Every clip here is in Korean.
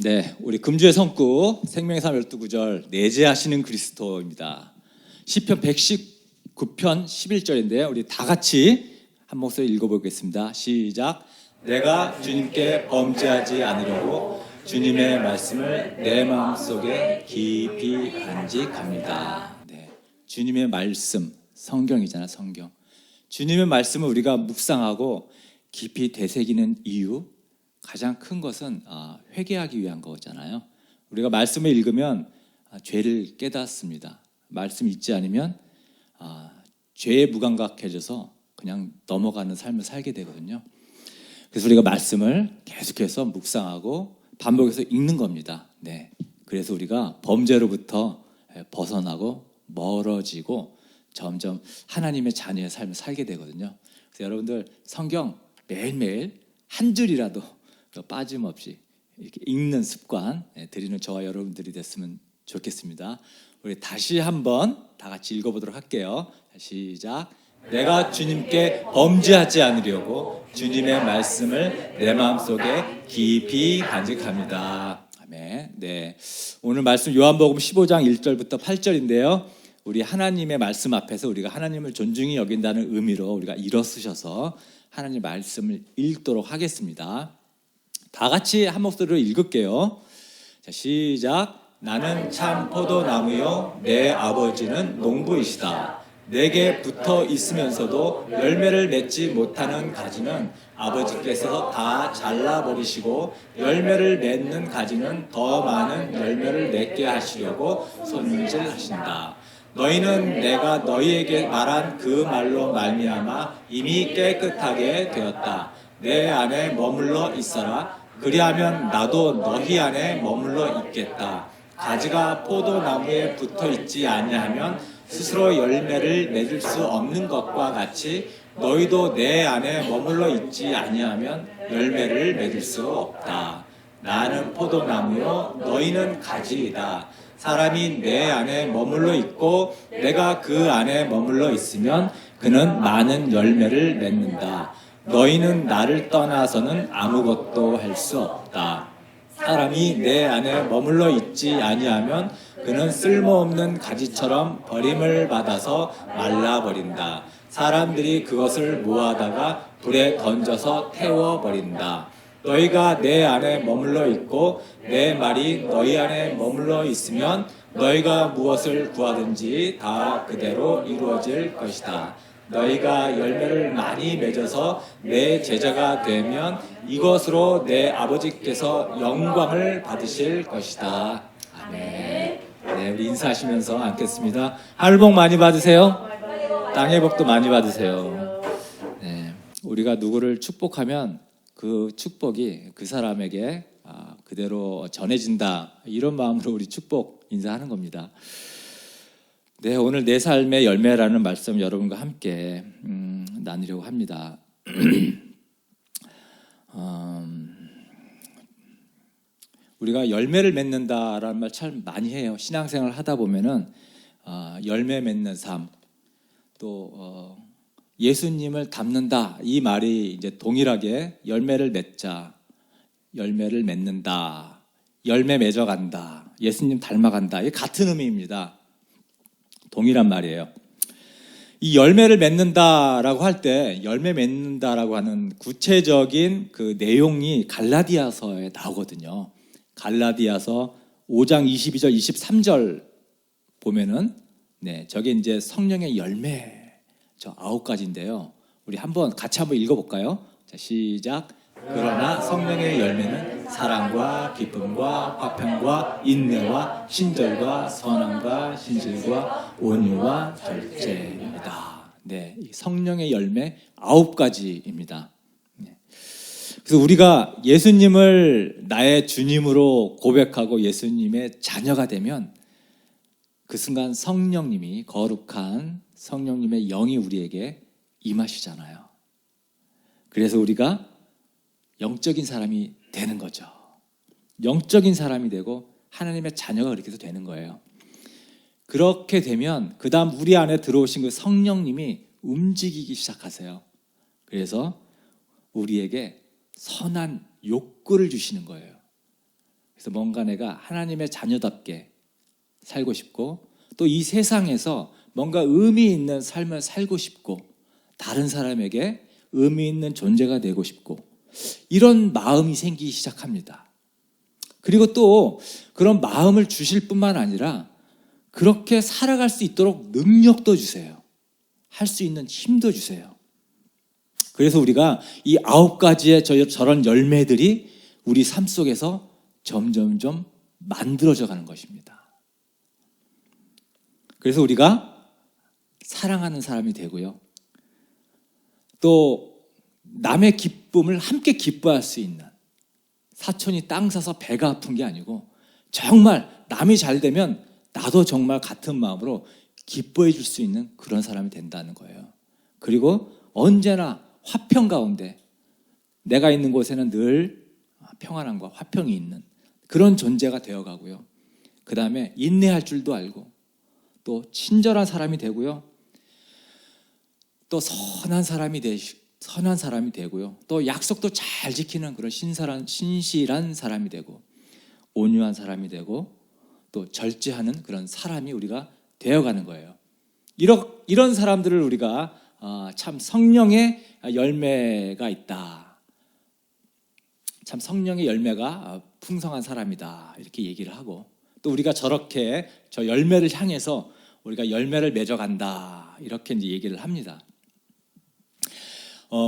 네, 우리 금주의 성구 생명의 삶 12구절 내재하시는 그리스도입니다. 시편 119편 11절인데요. 우리 다 같이 한 목소리 읽어보겠습니다. 시작. 내가 주님께 범죄하지 않으려고 주님의 말씀을 내 마음속에 깊이 간직합니다. 네, 주님의 말씀, 성경이잖아요. 성경. 주님의 말씀을 우리가 묵상하고 깊이 되새기는 이유, 가장 큰 것은 회개하기 위한 거잖아요. 우리가 말씀을 읽으면 죄를 깨닫습니다. 말씀 읽지 않으면 죄에 무감각해져서 그냥 넘어가는 삶을 살게 되거든요. 그래서 우리가 말씀을 계속해서 묵상하고 반복해서 읽는 겁니다. 네. 그래서 우리가 범죄로부터 벗어나고 멀어지고 점점 하나님의 자녀의 삶을 살게 되거든요. 그래서 여러분들 성경 매일매일 한 줄이라도 빠짐없이 이렇게 읽는 습관 드리는 저와 여러분들이 됐으면 좋겠습니다. 우리 다시 한번 다 같이 읽어보도록 할게요. 시작. 내가 주님께 범죄하지 않으려고 주님의 말씀을 내 마음속에 깊이 간직합니다. 아멘. 네, 오늘 말씀 요한복음 15장 1절부터 8절인데요. 우리 하나님의 말씀 앞에서 우리가 하나님을 존중히 여긴다는 의미로 우리가 일어서셔서 하나님 말씀을 읽도록 하겠습니다. 다 같이 한 목소리로 읽을게요. 자, 시작. 나는 참 포도나무요 내 아버지는 농부이시다. 내게 붙어 있으면서도 열매를 맺지 못하는 가지는 아버지께서 다 잘라버리시고 열매를 맺는 가지는 더 많은 열매를 맺게 하시려고 손질하신다. 너희는 내가 너희에게 말한 그 말로 말미암아 이미 깨끗하게 되었다. 내 안에 머물러 있어라. 그리하면 나도 너희 안에 머물러 있겠다. 가지가 포도나무에 붙어 있지 아니하면 스스로 열매를 맺을 수 없는 것과 같이 너희도 내 안에 머물러 있지 아니하면 열매를 맺을 수 없다. 나는 포도나무요 너희는 가지이다. 사람이 내 안에 머물러 있고 내가 그 안에 머물러 있으면 그는 많은 열매를 맺는다. 너희는 나를 떠나서는 아무것도 할 수 없다. 사람이 내 안에 머물러 있지 아니하면 그는 쓸모없는 가지처럼 버림을 받아서 말라버린다. 사람들이 그것을 모아다가 불에 던져서 태워버린다. 너희가 내 안에 머물러 있고 내 말이 너희 안에 머물러 있으면 너희가 무엇을 구하든지 다 그대로 이루어질 것이다. 너희가 열매를 많이 맺어서 내 제자가 되면 이것으로 내 아버지께서 영광을 받으실 것이다. 아멘. 네, 우리 인사하시면서 앉겠습니다. 하늘 복 많이 받으세요. 땅의 복도 많이 받으세요. 네, 우리가 누구를 축복하면 그 축복이 그 사람에게 그대로 전해진다. 이런 마음으로 우리 축복 인사하는 겁니다. 네, 오늘 내 삶의 열매라는 말씀 여러분과 함께 나누려고 합니다. 우리가 열매를 맺는다라는 말 참 많이 해요. 신앙생활을 하다 보면은 열매 맺는 삶, 또 예수님을 닮는다 이 말이 이제 동일하게 열매를 맺자, 열매를 맺는다, 열매 맺어간다, 예수님 닮아간다, 이게 같은 의미입니다. 동일한 말이에요. 이 열매를 맺는다라고 할 때 열매 맺는다라고 하는 구체적인 그 내용이 갈라디아서에 나오거든요. 갈라디아서 5장 22절 23절 보면은 저게 이제 성령의 열매 저 9가지인데요. 우리 같이 한번 읽어볼까요? 자, 시작. 그러나 성령의 열매는 사랑과 기쁨과 화평과 인내와 친절과 선함과 신실과 온유와 절제입니다. 네, 성령의 열매 9가지입니다. 그래서 우리가 예수님을 나의 주님으로 고백하고 예수님의 자녀가 되면 그 순간 성령님이, 거룩한 성령님의 영이 우리에게 임하시잖아요. 그래서 우리가 영적인 사람이 되는 거죠. 영적인 사람이 되고 하나님의 자녀가 그렇게 되는 거예요. 그렇게 되면 그 다음 우리 안에 들어오신 그 성령님이 움직이기 시작하세요. 그래서 우리에게 선한 욕구를 주시는 거예요. 그래서 뭔가 내가 하나님의 자녀답게 살고 싶고 또 이 세상에서 뭔가 의미 있는 삶을 살고 싶고 다른 사람에게 의미 있는 존재가 되고 싶고 이런 마음이 생기기 시작합니다. 그리고 또 그런 마음을 주실 뿐만 아니라 그렇게 살아갈 수 있도록 능력도 주세요. 할 수 있는 힘도 주세요. 그래서 우리가 이 9가지의 저런 열매들이 우리 삶 속에서 점점점 만들어져 가는 것입니다. 그래서 우리가 사랑하는 사람이 되고요. 또 남의 기쁨을 함께 기뻐할 수 있는, 사촌이 땅 사서 배가 아픈 게 아니고 정말 남이 잘 되면 나도 정말 같은 마음으로 기뻐해 줄 수 있는 그런 사람이 된다는 거예요. 그리고 언제나 화평 가운데 내가 있는 곳에는 늘 평안함과 화평이 있는 그런 존재가 되어가고요. 그 다음에 인내할 줄도 알고 또 친절한 사람이 되고요. 또 선한 사람이 되고요. 또 약속도 잘 지키는 그런 신실한 사람이 되고 온유한 사람이 되고 또 절제하는 그런 사람이 우리가 되어가는 거예요. 이런 사람들을 우리가 참 성령의 열매가 있다. 참 성령의 열매가 풍성한 사람이다. 이렇게 얘기를 하고 또 우리가 저렇게 저 열매를 향해서 우리가 열매를 맺어간다. 이렇게 이제 얘기를 합니다.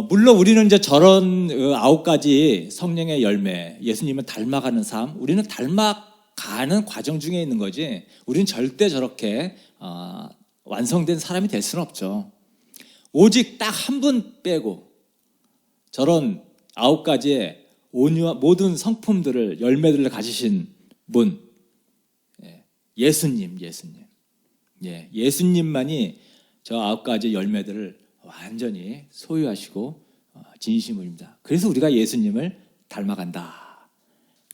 물론 우리는 이제 저런 9가지 성령의 열매, 예수님을 닮아가는 삶, 우리는 닮아가는 과정 중에 있는 거지 우리는 절대 저렇게 완성된 사람이 될 수는 없죠. 오직 딱 한 분 빼고 저런 9가지의 온유한 모든 성품들을 열매들을 가지신 분, 예수님. 예수님만이 저 9가지 열매들을 완전히 소유하시고 진심입니다. 그래서 우리가 예수님을 닮아간다,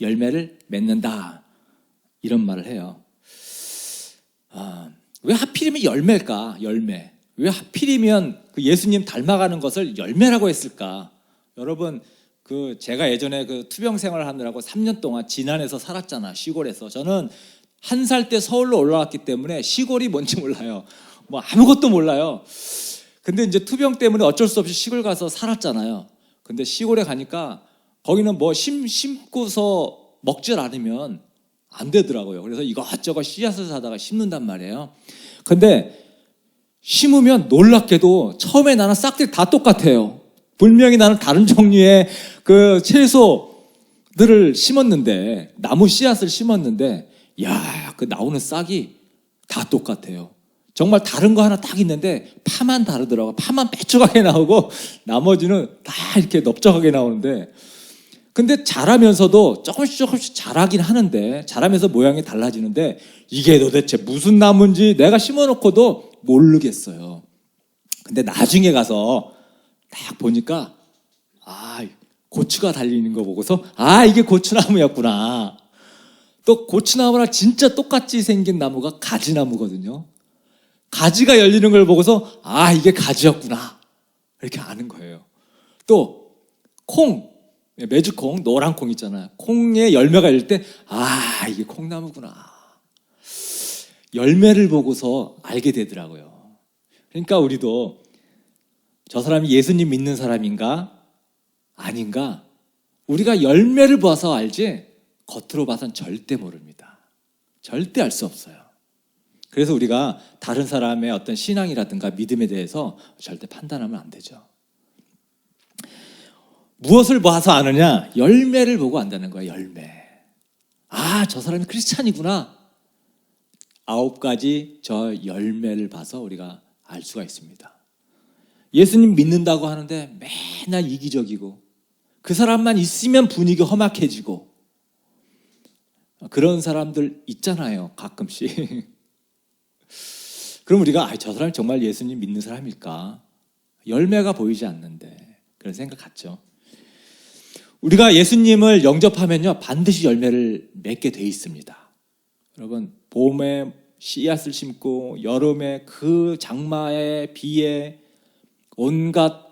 열매를 맺는다 이런 말을 해요. 왜 하필이면 열매일까? 열매. 왜 하필이면 그 예수님 닮아가는 것을 열매라고 했을까? 여러분, 제가 예전에 투병 생활을 하느라고 3년 동안 진안에서 살았잖아. 시골에서. 저는 1살 때 서울로 올라왔기 때문에 시골이 뭔지 몰라요. 뭐 아무것도 몰라요. 근데 이제 투병 때문에 어쩔 수 없이 시골 가서 살았잖아요. 근데 시골에 가니까 거기는 뭐 심고서 먹질 않으면 안 되더라고요. 그래서 이것저것 씨앗을 사다가 심는단 말이에요. 근데 심으면 놀랍게도 처음에 나는 싹들이 다 똑같아요. 분명히 나는 다른 종류의 그 채소들을 심었는데, 나무 씨앗을 심었는데, 그 나오는 싹이 다 똑같아요. 정말 다른 거 하나 딱 있는데 파만 다르더라고요. 파만 빼쭉하게 나오고 나머지는 다 이렇게 넓적하게 나오는데, 근데 자라면서도 조금씩 자라긴 하는데, 자라면서 모양이 달라지는데 이게 도대체 무슨 나무인지 내가 심어놓고도 모르겠어요. 근데 나중에 가서 딱 보니까 고추가 달리는 거 보고서 이게 고추나무였구나. 또 고추나무랑 진짜 똑같이 생긴 나무가 가지나무거든요. 가지가 열리는 걸 보고서 이게 가지였구나 이렇게 아는 거예요. 또 콩, 메주콩, 노란 콩 있잖아요. 콩에 열매가 열릴 때 이게 콩나무구나. 열매를 보고서 알게 되더라고요. 그러니까 우리도 저 사람이 예수님 믿는 사람인가 아닌가 우리가 열매를 봐서 알지 겉으로 봐서는 절대 모릅니다. 절대 알 수 없어요. 그래서 우리가 다른 사람의 어떤 신앙이라든가 믿음에 대해서 절대 판단하면 안 되죠. 무엇을 봐서 아느냐? 열매를 보고 안다는 거예요. 열매. 저 사람이 크리스찬이구나. 9가지 저 열매를 봐서 우리가 알 수가 있습니다. 예수님 믿는다고 하는데 맨날 이기적이고 그 사람만 있으면 분위기 험악해지고 그런 사람들 있잖아요. 가끔씩. 그럼 우리가 저 사람이 정말 예수님 믿는 사람일까? 열매가 보이지 않는데 그런 생각 같죠. 우리가 예수님을 영접하면요 반드시 열매를 맺게 돼 있습니다. 여러분, 봄에 씨앗을 심고 여름에 그 장마에 비에 온갖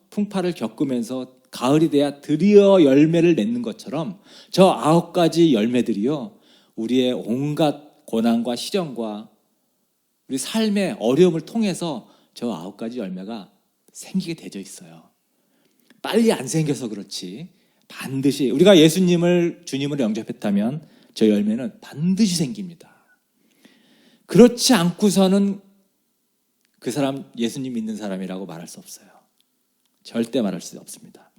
풍파를 겪으면서 가을이 돼야 드디어 열매를 맺는 것처럼 저 9가지 열매들이요, 우리의 온갖 고난과 시련과 우리 삶의 어려움을 통해서 저 9가지 열매가 생기게 되어 있어요. 빨리 안 생겨서 그렇지 반드시 우리가 예수님을 주님으로 영접했다면 저 열매는 반드시 생깁니다. 그렇지 않고서는 그 사람 예수님 믿는 사람이라고 말할 수 없어요. 절대 말할 수 없습니다.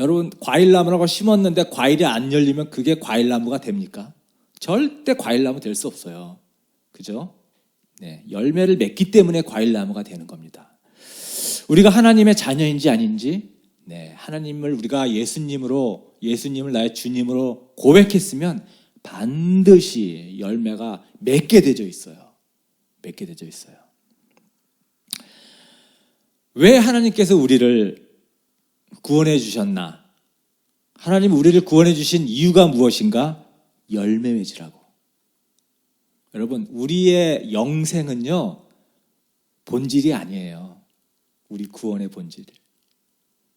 여러분, 과일나무라고 심었는데 과일이 안 열리면 그게 과일나무가 됩니까? 절대 과일나무 될 수 없어요. 그죠? 네, 열매를 맺기 때문에 과일나무가 되는 겁니다. 우리가 하나님의 자녀인지 아닌지, 네, 하나님을 우리가 예수님을 나의 주님으로 고백했으면 반드시 열매가 맺게 되어 있어요. 맺게 되어 있어요. 왜 하나님께서 우리를 구원해 주셨나? 하나님 우리를 구원해 주신 이유가 무엇인가? 열매 맺으라고. 여러분, 우리의 영생은요, 본질이 아니에요. 우리 구원의 본질.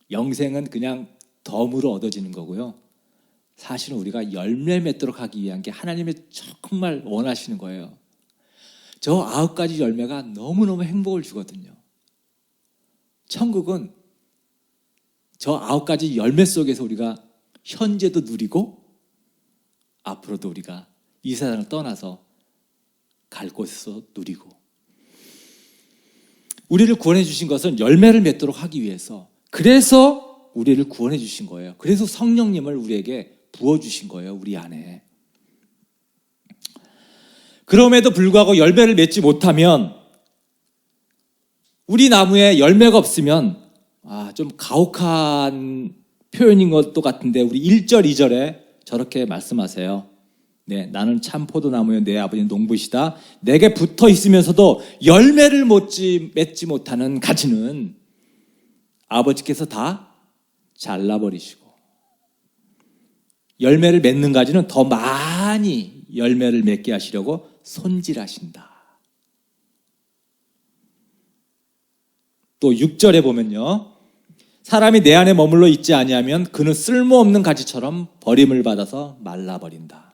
영생은 그냥 덤으로 얻어지는 거고요. 사실은 우리가 열매 맺도록 하기 위한 게 하나님이 정말 원하시는 거예요. 저 9가지 열매가 너무너무 행복을 주거든요. 천국은 저 9가지 열매 속에서 우리가 현재도 누리고 앞으로도 우리가 이 세상을 떠나서 갈 곳에서 누리고, 우리를 구원해 주신 것은 열매를 맺도록 하기 위해서, 그래서 우리를 구원해 주신 거예요. 그래서 성령님을 우리에게 부어주신 거예요. 우리 안에. 그럼에도 불구하고 열매를 맺지 못하면, 우리 나무에 열매가 없으면 좀 가혹한 표현인 것도 같은데 우리 1절 2절에 저렇게 말씀하세요. 네, 나는 참 포도나무여 내 아버지는 농부시다. 내게 붙어 있으면서도 열매를 맺지 못하는 가지는 아버지께서 다 잘라버리시고, 열매를 맺는 가지는 더 많이 열매를 맺게 하시려고 손질하신다. 또 6절에 보면요, 사람이 내 안에 머물러 있지 아니하면 그는 쓸모없는 가지처럼 버림을 받아서 말라버린다.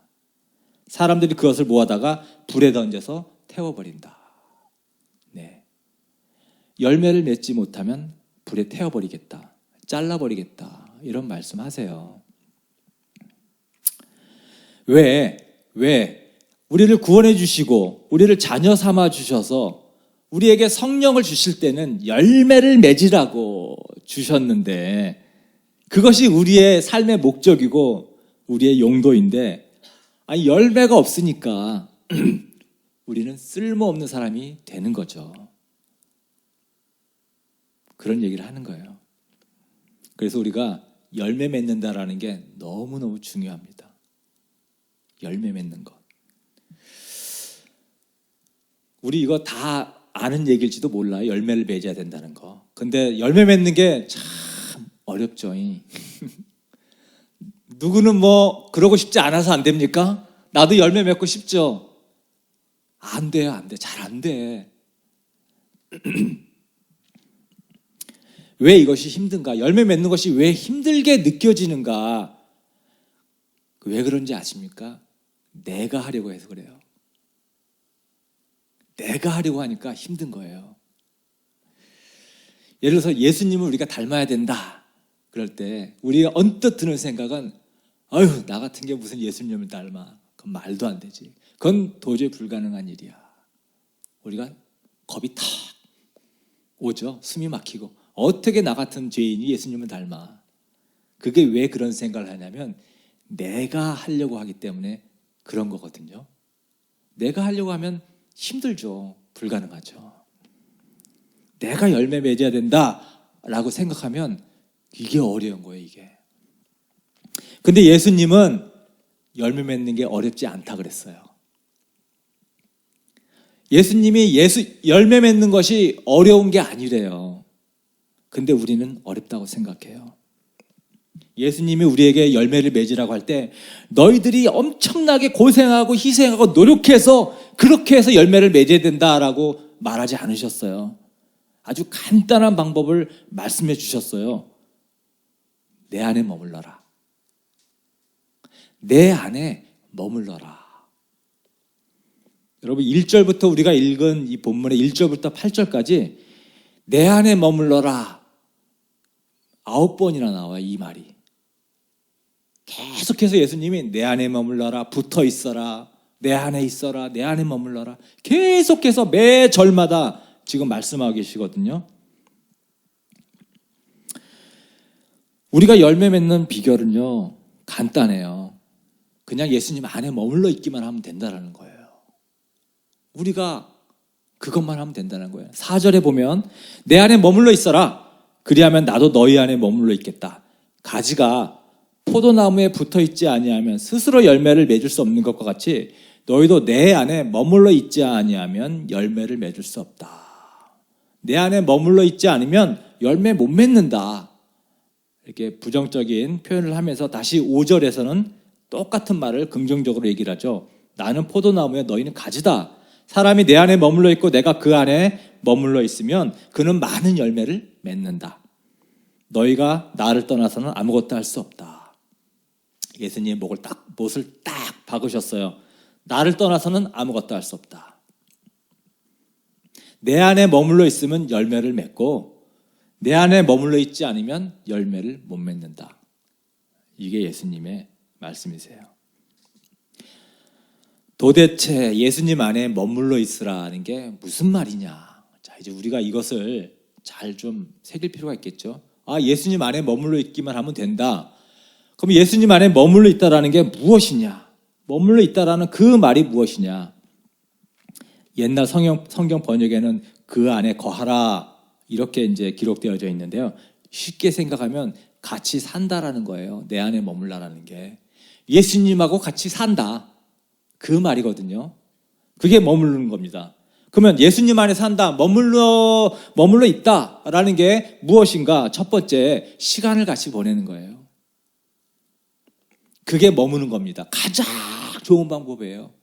사람들이 그것을 모아다가 불에 던져서 태워버린다. 네, 열매를 맺지 못하면 불에 태워버리겠다, 잘라버리겠다, 이런 말씀하세요. 왜 우리를 구원해 주시고 우리를 자녀 삼아 주셔서 우리에게 성령을 주실 때는 열매를 맺으라고 주셨는데, 그것이 우리의 삶의 목적이고 우리의 용도인데, 열매가 없으니까 우리는 쓸모없는 사람이 되는 거죠. 그런 얘기를 하는 거예요. 그래서 우리가 열매 맺는다라는 게 너무너무 중요합니다. 열매 맺는 것. 우리 이거 다 아는 얘기일지도 몰라요. 열매를 맺어야 된다는 거. 근데 열매 맺는 게 참 어렵죠. 누구는 뭐 그러고 싶지 않아서 안 됩니까? 나도 열매 맺고 싶죠. 안 돼요. 안 돼. 잘 안 돼. 왜 이것이 힘든가? 열매 맺는 것이 왜 힘들게 느껴지는가? 왜 그런지 아십니까? 내가 하려고 해서 그래요. 내가 하려고 하니까 힘든 거예요. 예를 들어서 예수님을 우리가 닮아야 된다 그럴 때 우리가 언뜻 드는 생각은, 아유, 나 같은 게 무슨 예수님을 닮아. 그건 말도 안 되지. 그건 도저히 불가능한 일이야. 우리가 겁이 탁 오죠. 숨이 막히고, 어떻게 나 같은 죄인이 예수님을 닮아. 그게 왜 그런 생각을 하냐면 내가 하려고 하기 때문에 그런 거거든요. 내가 하려고 하면 힘들죠. 불가능하죠. 내가 열매 맺어야 된다라고 생각하면 이게 어려운 거예요, 이게. 근데 예수님은 열매 맺는 게 어렵지 않다 그랬어요. 예수님이 열매 맺는 것이 어려운 게 아니래요. 근데 우리는 어렵다고 생각해요. 예수님이 우리에게 열매를 맺으라고 할 때 너희들이 엄청나게 고생하고 희생하고 노력해서 그렇게 해서 열매를 맺어야 된다라고 말하지 않으셨어요. 아주 간단한 방법을 말씀해 주셨어요. 내 안에 머물러라. 내 안에 머물러라. 여러분 1절부터 우리가 읽은 이 본문의 1절부터 8절까지 내 안에 머물러라 9번이나 나와요. 이 말이. 계속해서 예수님이 내 안에 머물러라, 붙어 있어라, 내 안에 있어라, 내 안에 머물러라. 계속해서 매 절마다 지금 말씀하고 계시거든요. 우리가 열매 맺는 비결은요, 간단해요. 그냥 예수님 안에 머물러 있기만 하면 된다는 거예요. 우리가 그것만 하면 된다는 거예요. 4절에 보면 내 안에 머물러 있어라. 그리하면 나도 너희 안에 머물러 있겠다. 가지가 포도나무에 붙어 있지 아니하면 스스로 열매를 맺을 수 없는 것과 같이 너희도 내 안에 머물러 있지 아니하면 열매를 맺을 수 없다. 내 안에 머물러 있지 않으면 열매 못 맺는다. 이렇게 부정적인 표현을 하면서 다시 5절에서는 똑같은 말을 긍정적으로 얘기를 하죠. 나는 포도나무에 너희는 가지다. 사람이 내 안에 머물러 있고 내가 그 안에 머물러 있으면 그는 많은 열매를 맺는다. 너희가 나를 떠나서는 아무것도 할 수 없다. 예수님 못을 딱 박으셨어요. 나를 떠나서는 아무것도 할 수 없다. 내 안에 머물러 있으면 열매를 맺고 내 안에 머물러 있지 않으면 열매를 못 맺는다. 이게 예수님의 말씀이세요. 도대체 예수님 안에 머물러 있으라는 게 무슨 말이냐? 자, 이제 우리가 이것을 잘 좀 새길 필요가 있겠죠. 아, 예수님 안에 머물러 있기만 하면 된다. 그럼 예수님 안에 머물러 있다라는 게 무엇이냐? 머물러 있다라는 그 말이 무엇이냐? 옛날 성경 번역에는 그 안에 거하라 이렇게 이제 기록되어져 있는데요. 쉽게 생각하면 같이 산다라는 거예요. 내 안에 머물라라는 게. 예수님하고 같이 산다. 그 말이거든요. 그게 머무르는 겁니다. 그러면 예수님 안에 산다, 머물러 있다라는 게 무엇인가? 첫 번째, 시간을 같이 보내는 거예요. 그게 머무는 겁니다. 가장 좋은 방법이에요.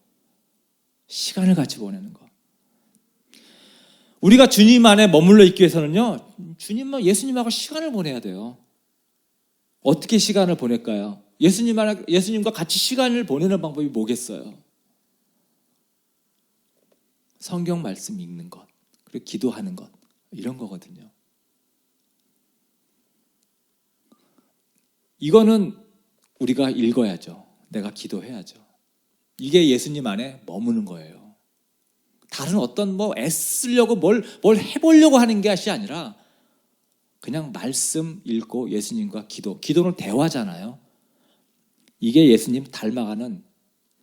시간을 같이 보내는 거. 우리가 주님 안에 머물러 있기 위해서는요, 예수님하고 시간을 보내야 돼요. 어떻게 시간을 보낼까요? 예수님과 같이 시간을 보내는 방법이 뭐겠어요? 성경 말씀 읽는 것, 그리고 기도하는 것, 이런 거거든요. 이거는 우리가 읽어야죠. 내가 기도해야죠. 이게 예수님 안에 머무는 거예요. 다른 어떤 애쓰려고 뭘 해보려고 하는 것이 아니라 그냥 말씀 읽고 예수님과 기도는 대화잖아요. 이게 예수님 닮아가는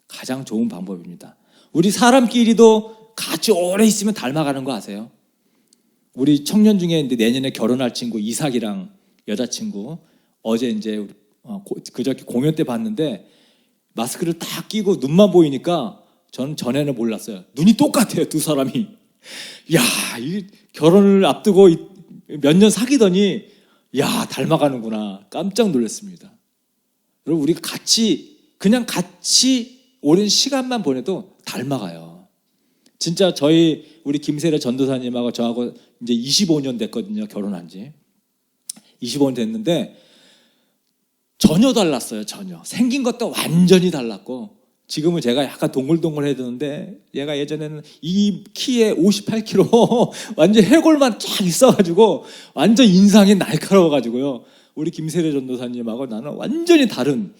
가장 좋은 방법입니다. 우리 사람끼리도 같이 오래 있으면 닮아가는 거 아세요? 우리 청년 중에 내년에 결혼할 친구 이삭이랑 여자친구 어제 이제 그저께 공연 때 봤는데 마스크를 딱 끼고 눈만 보이니까 저는 전에는 몰랐어요. 눈이 똑같아요, 두 사람이. 야, 이 결혼을 앞두고 몇 년 사귀더니 야, 닮아가는구나. 깜짝 놀랐습니다. 여러분, 우리가 그냥 같이 오랜 시간만 보내도 닮아가요. 진짜 우리 김세례 전도사님하고 저하고 이제 25년 됐거든요. 결혼한 지. 25년 됐는데 전혀 달랐어요. 전혀. 생긴 것도 완전히 달랐고 지금은 제가 약간 동글동글해졌는데 얘가 예전에는 이 키에 58kg 완전 해골만 쫙 있어가지고 완전 인상이 날카로워가지고요. 우리 김세례 전도사님하고 나는 완전히 다른,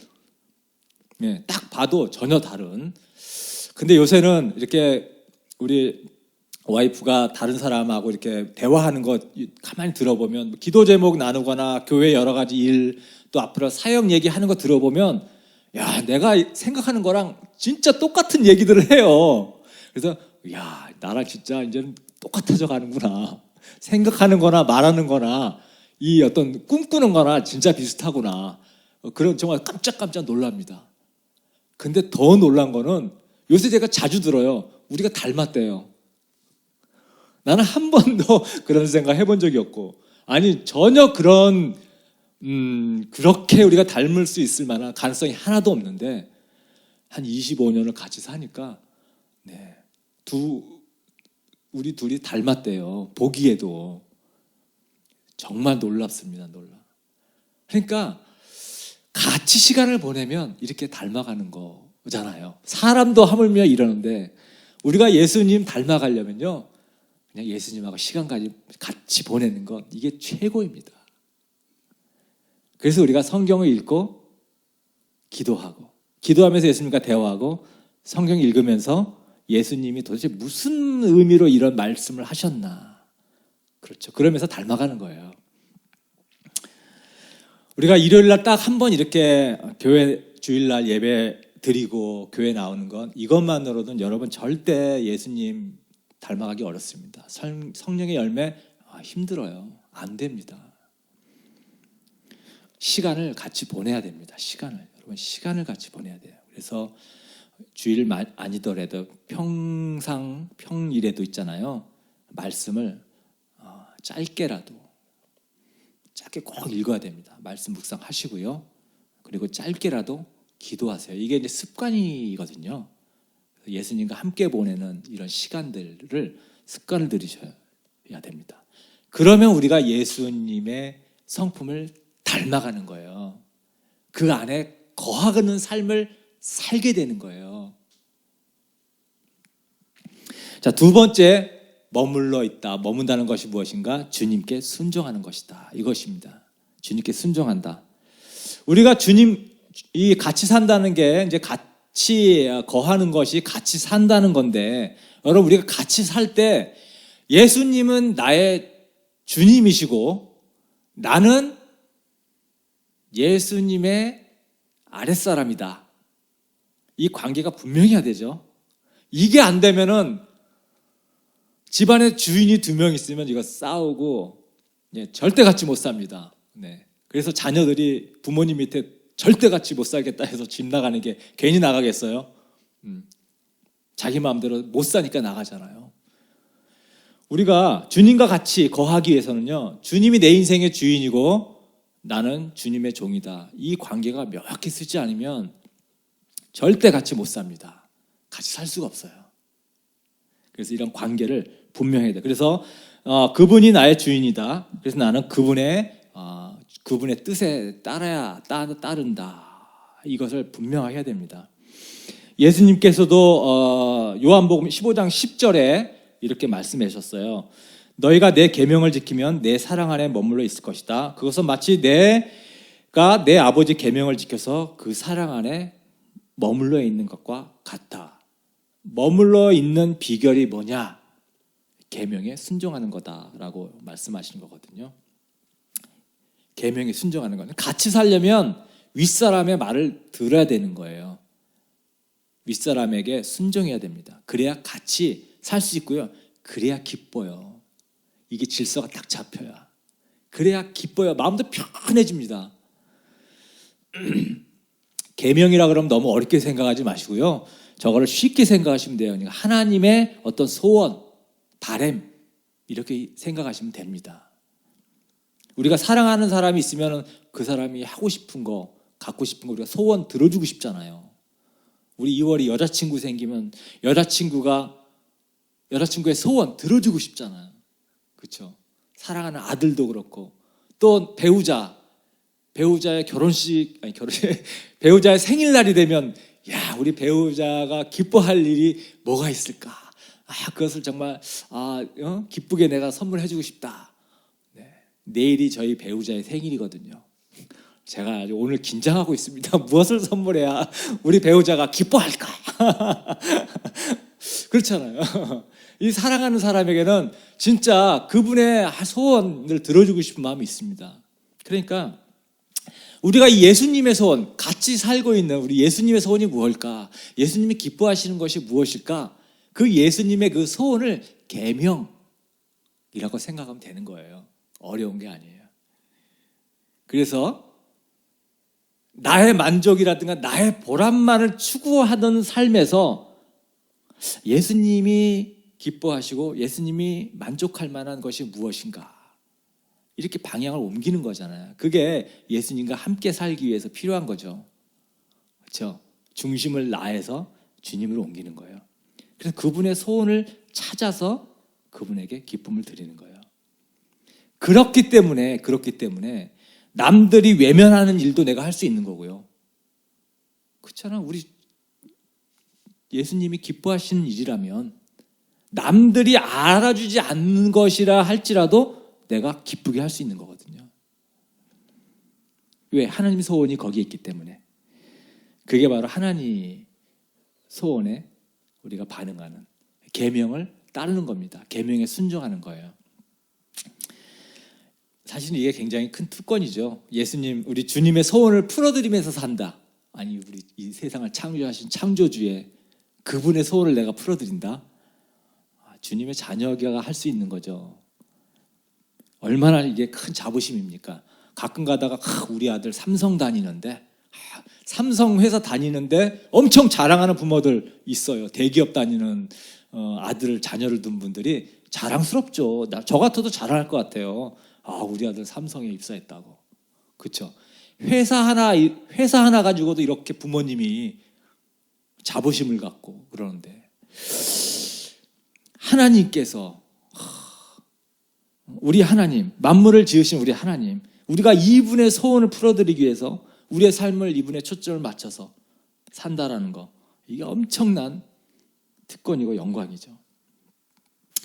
딱 봐도 전혀 다른. 근데 요새는 이렇게 우리 와이프가 다른 사람하고 이렇게 대화하는 거 가만히 들어보면 기도 제목 나누거나 교회 여러 가지 일 또 앞으로 사역 얘기하는 거 들어보면 야, 내가 생각하는 거랑 진짜 똑같은 얘기들을 해요. 그래서 야, 나랑 진짜 이제는 똑같아져 가는구나. 생각하는 거나 말하는 거나 이 어떤 꿈꾸는 거나 진짜 비슷하구나. 그런 정말 깜짝깜짝 놀랍니다. 근데 더 놀란 거는 요새 제가 자주 들어요. 우리가 닮았대요. 나는 한 번도 그런 생각 해본 적이 없고, 아니 전혀 그렇게 우리가 닮을 수 있을 만한 가능성이 하나도 없는데 한 25년을 같이 사니까 우리 둘이 닮았대요. 보기에도 정말 놀랍습니다. 놀라. 그러니까 같이 시간을 보내면 이렇게 닮아가는 거잖아요. 사람도 하물며 이러는데 우리가 예수님 닮아가려면요, 그냥 예수님하고 시간 같이 보내는 것, 이게 최고입니다. 그래서 우리가 성경을 읽고 기도하고, 기도하면서 예수님과 대화하고, 성경 읽으면서 예수님이 도대체 무슨 의미로 이런 말씀을 하셨나, 그렇죠. 그러면서 닮아가는 거예요. 우리가 일요일날 딱 한 번 이렇게 교회 주일날 예배 드리고 교회 나오는 건, 이것만으로는 여러분 절대 예수님 닮아가기 어렵습니다. 성령의 열매 힘들어요. 안 됩니다. 시간을 같이 보내야 됩니다. 여러분 시간을 같이 보내야 돼요. 그래서 주일 아니더라도 평일에도 있잖아요. 말씀을 짧게 꼭 읽어야 됩니다. 말씀 묵상하시고요. 그리고 짧게라도 기도하세요. 이게 이제 습관이거든요. 예수님과 함께 보내는 이런 시간들을 습관을 들이셔야 됩니다. 그러면 우리가 예수님의 성품을 닮아가는 거예요. 그 안에 거하는 삶을 살게 되는 거예요. 자, 두 번째, 머문다는 것이 무엇인가? 주님께 순종하는 것이다. 이것입니다. 주님께 순종한다. 우리가 주님이 같이 산다는 게 이제 같이 거하는 것이 같이 산다는 건데, 여러분 우리가 같이 살 때 예수님은 나의 주님이시고 나는 예수님의 아랫사람이다. 이 관계가 분명해야 되죠. 이게 안 되면은 집안에 주인이 2명 있으면 이거 싸우고 절대 같이 못 삽니다. 그래서 자녀들이 부모님 밑에 절대 같이 못 살겠다 해서 집 나가는 게 괜히 나가겠어요? 자기 마음대로 못 사니까 나가잖아요. 우리가 주님과 같이 거하기 위해서는요, 주님이 내 인생의 주인이고 나는 주님의 종이다. 이 관계가 명확히 쓰지 않으면 절대 같이 못 삽니다. 같이 살 수가 없어요. 그래서 이런 관계를 분명해야 돼. 그래서 그분이 나의 주인이다. 그래서 나는 그분의 뜻에 따른다. 이것을 분명하게 해야 됩니다. 예수님께서도 요한복음 15장 10절에 이렇게 말씀하셨어요. 너희가 내 계명을 지키면 내 사랑 안에 머물러 있을 것이다. 그것은 마치 내가 내 아버지 계명을 지켜서 그 사랑 안에 머물러 있는 것과 같다. 머물러 있는 비결이 뭐냐? 계명에 순종하는 거다라고 말씀하신 거거든요. 계명에 순종하는 거는, 같이 살려면 윗사람의 말을 들어야 되는 거예요. 윗사람에게 순종해야 됩니다. 그래야 같이 살 수 있고요. 그래야 기뻐요. 이게 질서가 딱 잡혀야. 그래야 기뻐요. 마음도 편해집니다. 계명이라 그러면 너무 어렵게 생각하지 마시고요. 저거를 쉽게 생각하시면 돼요. 그러니까 하나님의 어떤 소원, 바람, 이렇게 생각하시면 됩니다. 우리가 사랑하는 사람이 있으면 그 사람이 하고 싶은 거, 갖고 싶은 거 우리가 소원 들어주고 싶잖아요. 우리 2월이 여자친구 생기면 여자친구의 소원 들어주고 싶잖아요. 그렇죠? 사랑하는 아들도 그렇고, 또 배우자의 배우자의 생일날이 되면, 야, 우리 배우자가 기뻐할 일이 뭐가 있을까? 그것을 정말 기쁘게 내가 선물해주고 싶다. 내일이 저희 배우자의 생일이거든요. 제가 아주 오늘 긴장하고 있습니다. 무엇을 선물해야 우리 배우자가 기뻐할까? 그렇잖아요. 이 사랑하는 사람에게는 진짜 그분의 소원을 들어주고 싶은 마음이 있습니다. 그러니까 우리가 이 예수님의 소원, 같이 살고 있는 우리 예수님의 소원이 무엇일까? 예수님이 기뻐하시는 것이 무엇일까? 그 예수님의 그 소원을 계명이라고 생각하면 되는 거예요. 어려운 게 아니에요. 그래서 나의 만족이라든가 나의 보람만을 추구하던 삶에서 예수님이 기뻐하시고 예수님이 만족할 만한 것이 무엇인가? 이렇게 방향을 옮기는 거잖아요. 그게 예수님과 함께 살기 위해서 필요한 거죠. 그렇죠? 중심을 나에서 주님으로 옮기는 거예요. 그래서 그분의 소원을 찾아서 그분에게 기쁨을 드리는 거예요. 그렇기 때문에 남들이 외면하는 일도 내가 할 수 있는 거고요. 그렇잖아. 우리 예수님이 기뻐하시는 일이라면 남들이 알아주지 않는 것이라 할지라도 내가 기쁘게 할 수 있는 거거든요. 왜? 하나님 소원이 거기에 있기 때문에. 그게 바로 하나님 소원에 우리가 반응하는, 계명을 따르는 겁니다. 계명에 순종하는 거예요. 사실 이게 굉장히 큰 특권이죠. 예수님, 우리 주님의 소원을 풀어드리면서 산다. 아니, 우리 이 세상을 창조하신 창조주의 그분의 소원을 내가 풀어드린다. 주님의 자녀가 할 수 있는 거죠. 얼마나 이게 큰 자부심입니까? 가끔 가다가 우리 아들 삼성 다니는데, 삼성 회사 다니는데 엄청 자랑하는 부모들 있어요. 대기업 다니는 아들, 자녀를 둔 분들이 자랑스럽죠. 저 같아도 자랑할 것 같아요. 우리 아들 삼성에 입사했다고. 그렇죠? 회사 하나 가지고도 이렇게 부모님이 자부심을 갖고 그러는데, 하나님께서, 우리 하나님, 만물을 지으신 우리 하나님, 우리가 이분의 소원을 풀어드리기 위해서 우리의 삶을 이분의 초점을 맞춰서 산다라는 거, 이게 엄청난 특권이고 영광이죠.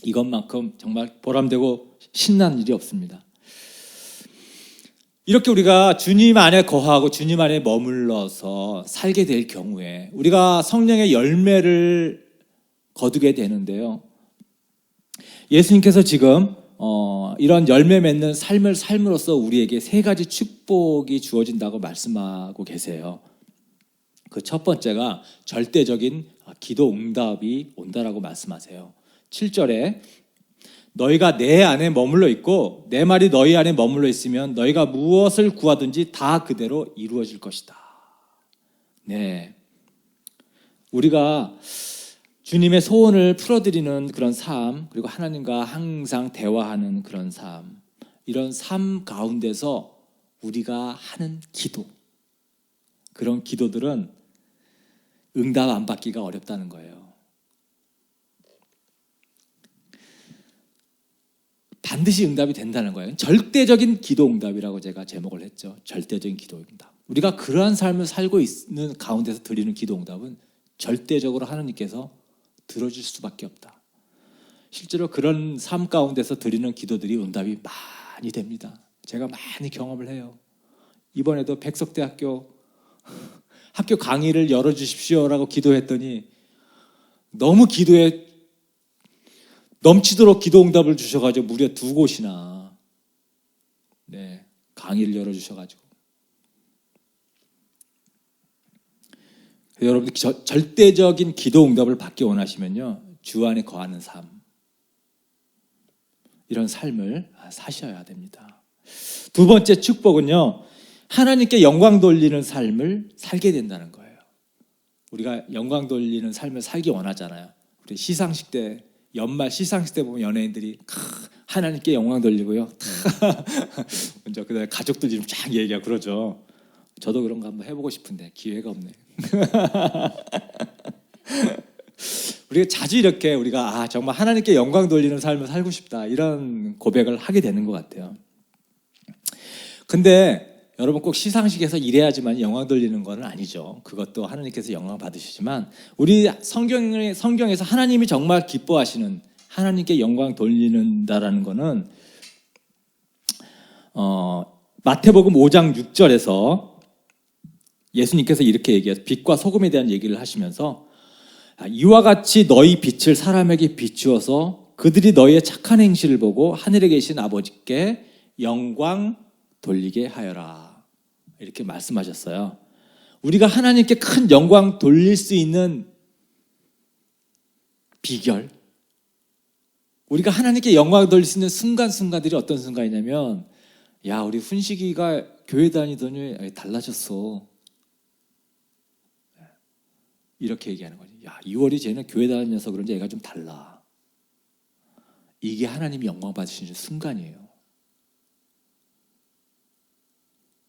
이것만큼 정말 보람되고 신난 일이 없습니다. 이렇게 우리가 주님 안에 거하고 주님 안에 머물러서 살게 될 경우에 우리가 성령의 열매를 거두게 되는데요. 예수님께서 지금 이런 열매 맺는 삶을 삶으로써 우리에게 세 가지 축복이 주어진다고 말씀하고 계세요. 그 첫 번째가 절대적인 기도 응답이 온다라고 말씀하세요. 7절에 너희가 내 안에 머물러 있고 내 말이 너희 안에 머물러 있으면 너희가 무엇을 구하든지 다 그대로 이루어질 것이다. 네, 우리가 주님의 소원을 풀어드리는 그런 삶, 그리고 하나님과 항상 대화하는 그런 삶, 이런 삶 가운데서 우리가 하는 기도, 그런 기도들은 응답 안 받기가 어렵다는 거예요. 반드시 응답이 된다는 거예요. 절대적인 기도 응답이라고 제가 제목을 했죠. 절대적인 기도 응답. 우리가 그러한 삶을 살고 있는 가운데서 드리는 기도 응답은 절대적으로 하나님께서 들어줄 수밖에 없다. 실제로 그런 삶 가운데서 드리는 기도들이 응답이 많이 됩니다. 제가 많이 경험을 해요. 이번에도 백석대학교 학교 강의를 열어주십시오라고 기도했더니 너무 기도에 넘치도록 기도 응답을 주셔가지고 무려 2곳이나 강의를 열어주셔가지고, 여러분 절대적인 기도 응답을 받기 원하시면요, 주 안에 거하는 삶, 이런 삶을 사셔야 됩니다. 두 번째 축복은요, 하나님께 영광 돌리는 삶을 살게 된다는 거예요. 우리가 영광 돌리는 삶을 살기 원하잖아요. 우리 시상식 때, 연말 시상식 때 보면 연예인들이 하나님께 영광 돌리고요. 먼저 그다음에 가족들 이름 쫙 얘기하고 그러죠. 저도 그런 거 한번 해보고 싶은데 기회가 없네. 우리가 자주 이렇게 우리가 정말 하나님께 영광 돌리는 삶을 살고 싶다, 이런 고백을 하게 되는 것 같아요. 근데 여러분 꼭 시상식에서 이래야지만 영광 돌리는 건 아니죠. 그것도 하나님께서 영광 받으시지만, 우리 성경에서 하나님이 정말 기뻐하시는, 하나님께 영광 돌리는다라는 거는 마태복음 5장 6절에서 예수님께서 이렇게 얘기해요. 빛과 소금에 대한 얘기를 하시면서, 이와 같이 너희 빛을 사람에게 비추어서 그들이 너희의 착한 행실을 보고 하늘에 계신 아버지께 영광 돌리게 하여라, 이렇게 말씀하셨어요. 우리가 하나님께 큰 영광 돌릴 수 있는 비결, 우리가 하나님께 영광 돌릴 수 있는 순간순간들이 어떤 순간이냐면, 야, 우리 훈식이가 교회 다니더니 달라졌어, 이렇게 얘기하는 거지. 야, 2월이 쟤는 교회 다니면서 그런지 애가 좀 달라. 이게 하나님이 영광 받으시는 순간이에요.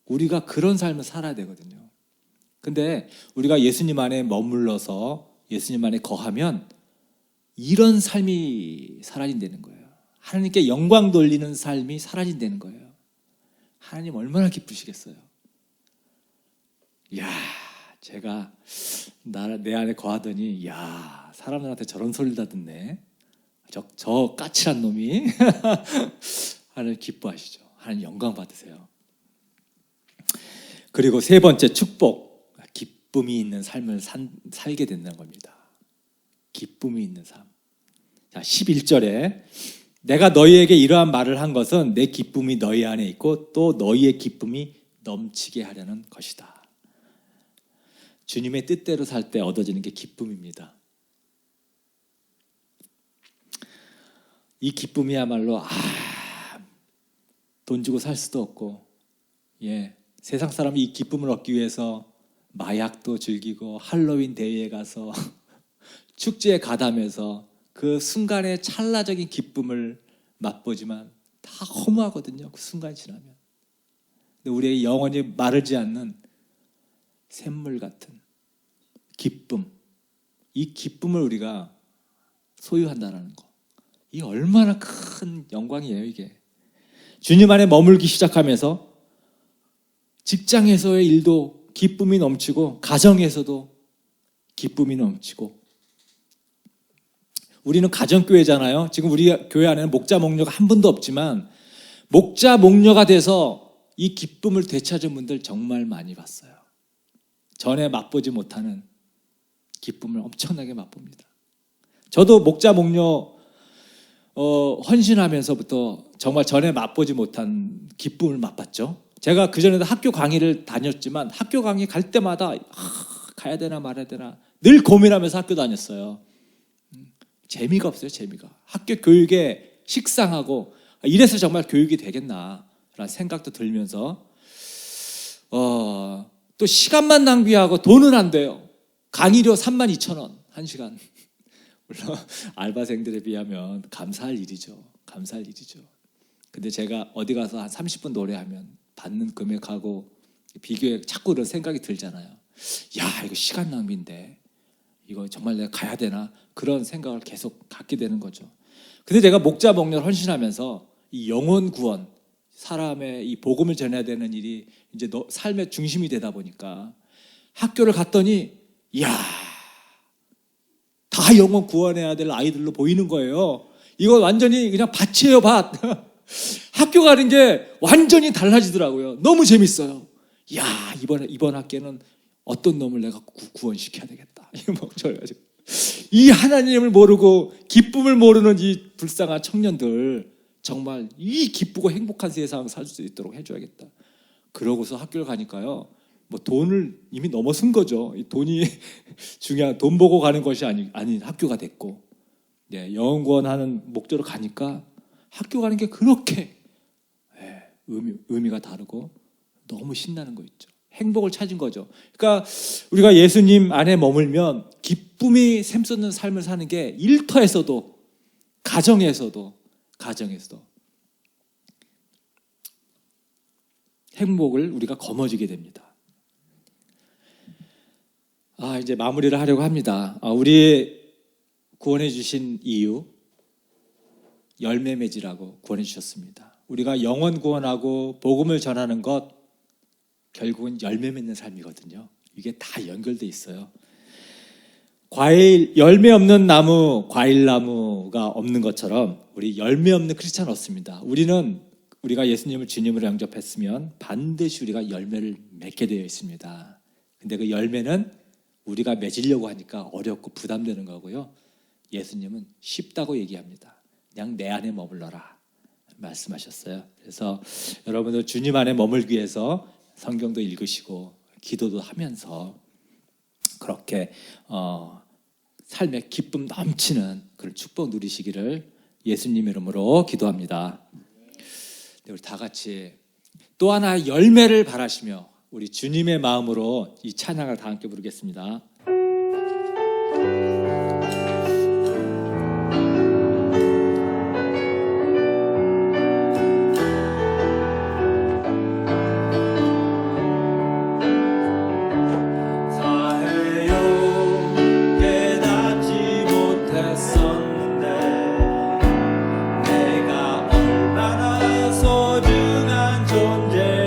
우리가 그런 삶을 살아야 되거든요. 근데 우리가 예수님 안에 머물러서 예수님 안에 거하면 이런 삶이 사라진다는 거예요. 하나님께 영광 돌리는 삶이 사라진다는 거예요. 하나님 얼마나 기쁘시겠어요. 이야, 제가 내 안에 거하더니 이야, 사람들한테 저런 소리를 다 듣네. 저 까칠한 놈이 하나님 기뻐하시죠. 하나님 영광 받으세요. 그리고 세 번째 축복, 기쁨이 있는 삶을 살게 된다는 겁니다. 기쁨이 있는 삶. 자, 11절에 내가 너희에게 이러한 말을 한 것은 내 기쁨이 너희 안에 있고 또 너희의 기쁨이 넘치게 하려는 것이다. 주님의 뜻대로 살 때 얻어지는 게 기쁨입니다. 이 기쁨이야말로 돈 주고 살 수도 없고, 세상 사람이 이 기쁨을 얻기 위해서 마약도 즐기고 할로윈 대회에 가서 축제에 가담해서 그 순간의 찰나적인 기쁨을 맛보지만 다 허무하거든요. 그 순간이 지나면. 근데 우리의 영원히 마르지 않는 샘물 같은 기쁨, 이 기쁨을 우리가 소유한다는 거, 이 얼마나 큰 영광이에요. 이게 주님 안에 머물기 시작하면서 직장에서의 일도 기쁨이 넘치고, 가정에서도 기쁨이 넘치고. 우리는 가정교회잖아요. 지금 우리 교회 안에는 목자 목녀가 한 분도 없지만 목자 목녀가 돼서 이 기쁨을 되찾은 분들 정말 많이 봤어요. 전에 맛보지 못하는 기쁨을 엄청나게 맛봅니다. 저도 목자 목녀 헌신하면서부터 정말 전에 맛보지 못한 기쁨을 맛봤죠. 제가 그전에도 학교 강의를 다녔지만 학교 강의 갈 때마다 가야 되나 말아야 되나 늘 고민하면서 학교 다녔어요. 재미가 없어요. 재미가. 학교 교육에 식상하고, 이래서 정말 교육이 되겠나라는 생각도 들면서 또 시간만 낭비하고 돈은 안 돼요. 강의료 32,000원 1시간. 물론 알바생들에 비하면 감사할 일이죠. 감사할 일이죠. 근데 제가 어디 가서 한 30분 노래하면 받는 금액하고 비교해 자꾸 그런 생각이 들잖아요. 야, 이거 시간 낭비인데 이거 정말 내가 가야 되나? 그런 생각을 계속 갖게 되는 거죠. 근데 제가 목자 목녀를 헌신하면서 이 영혼 구원, 사람의 이 복음을 전해야 되는 일이 이제 삶의 중심이 되다 보니까 학교를 갔더니 이야, 다 영혼 구원해야 될 아이들로 보이는 거예요. 이거 완전히 그냥 밭이에요, 밭. 학교 가는 게 완전히 달라지더라고요. 너무 재밌어요. 이야, 이번 학기에는 어떤 놈을 내가 구원시켜야 되겠다. 이거 뭐 저래가지고 이 하나님을 모르고 기쁨을 모르는 이 불쌍한 청년들 정말 이 기쁘고 행복한 세상 살 수 있도록 해줘야겠다. 그러고서 학교를 가니까요, 뭐 돈을 이미 넘어선 거죠. 이 돈이 중요한, 돈 보고 가는 것이 아닌 학교가 됐고, 영원구원하는 목적으로 가니까 학교 가는 게 그렇게 의미가 다르고 너무 신나는 거 있죠. 행복을 찾은 거죠. 그러니까 우리가 예수님 안에 머물면 기쁨이 샘솟는 삶을 사는 게 일터에서도 가정에서도 행복을 우리가 거머쥐게 됩니다. 이제 마무리를 하려고 합니다. 우리 구원해 주신 이유, 열매 맺으라고 구원해 주셨습니다. 우리가 영혼 구원하고 복음을 전하는 것, 결국은 열매 맺는 삶이거든요. 이게 다 연결돼 있어요. 열매 없는 나무, 과일나무가 없는 것처럼 우리 열매 없는 크리스찬은 없습니다. 우리가 예수님을 주님으로 영접했으면 반드시 우리가 열매를 맺게 되어 있습니다. 근데 그 열매는 우리가 맺으려고 하니까 어렵고 부담되는 거고요. 예수님은 쉽다고 얘기합니다. 그냥 내 안에 머물러라 말씀하셨어요. 그래서 여러분들 주님 안에 머물기 위해서 성경도 읽으시고 기도도 하면서 그렇게 삶의 기쁨 넘치는 그런 축복 누리시기를 예수님 이름으로 기도합니다. 우리 다 같이 또 하나 열매를 바라시며 우리 주님의 마음으로 이 찬양을 다 함께 부르겠습니다. 소중한 존재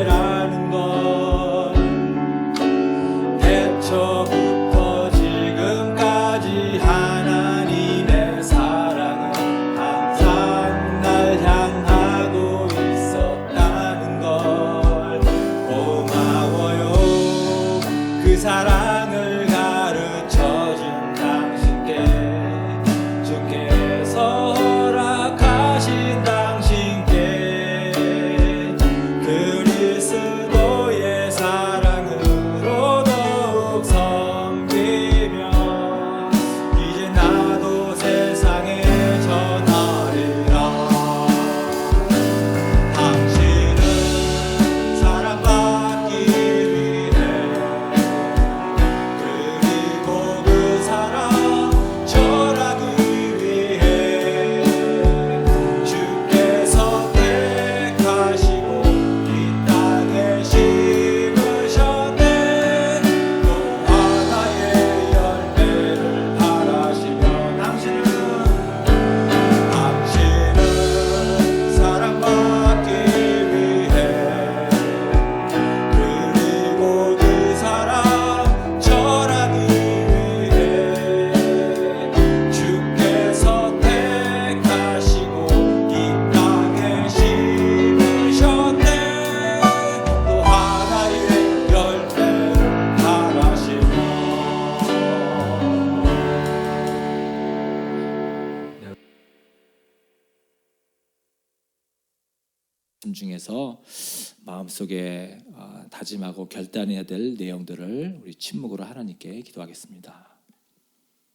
중에서 마음속에 다짐하고 결단해야 될 내용들을 우리 침묵으로 하나님께 기도하겠습니다.